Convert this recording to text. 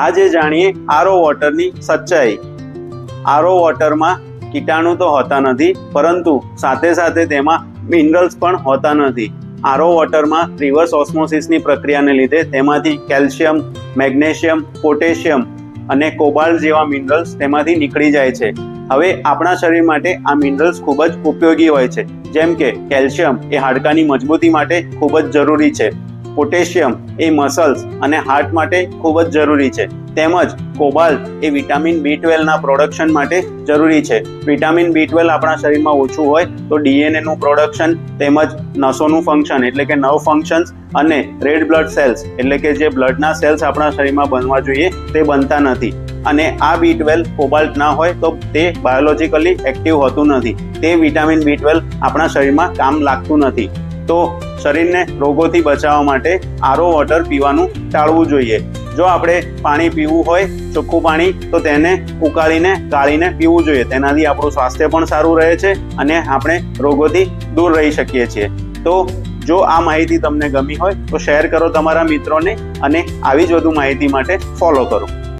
આજે જાણીએ આરો વોટરની સચ્ચાઈ। આરો વોટરમાં કીટાણુ તો હોતા નથી, પરંતુ સાથે સાથે તેમાં મિનરલ્સ પણ હોતા નથી। આરો વોટરમાં રિવર્સ ઓસ્મોસિસની પ્રક્રિયાને લીધે તેમાંથી કેલ્શિયમ, મેગ્નેશિયમ, પોટેશિયમ અને કોબાલ્ટ જેવા મિનરલ્સ તેમાંથી નીકળી જાય છે। હવે આપણા શરીર માટે આ મિનરલ્સ ખૂબ જ ઉપયોગી હોય છે, જેમ કે કેલ્શિયમ એ હાડકાની મજબૂતી માટે ખૂબ જ જરૂરી છે, પોટેશિયમ એ મસલ્સ અને હાર્ટ માટે ખૂબ જ જરૂરી છે, તેમજ કોબાલ્ટ એ વિટામિન B12 ના પ્રોડક્શન માટે જરૂરી છે। વિટામિન B12 આપણા શરીરમાં ઓછું હોય તો DNA નું પ્રોડક્શન તેમજ નસોનું ફંક્શન એટલે કે નર્વ ફંક્શન્સ અને રેડ બ્લડ સેલ્સ એટલે કે જે બ્લડના સેલ્સ આપણા શરીરમાં બનવા જોઈએ તે બનતા નથી। અને આ B12 કોબાલ્ટ ના હોય તો તે બાયોલોજિકલી એક્ટિવ હોતું નથી, તે વિટામિન B12 આપણા શરીરમાં કામ લાગતું નથી। તો શરીરને રોગોથી બચાવવા માટે આરો વોટર પીવાનું ટાળવું જોઈએ। જો આપણે પાણી પીવું હોય ચોખ્ખું પાણી તો તેને ઉકાળીને ગાળીને પીવું જોઈએ, તેનાથી આપણું સ્વાસ્થ્ય પણ સારું રહે છે અને આપણે રોગોથી દૂર રહી શકીએ છીએ। તો જો આ માહિતી તમને ગમી હોય તો શેર કરો તમારા મિત્રોને અને આવી જ વધુ માહિતી માટે ફોલો કરો।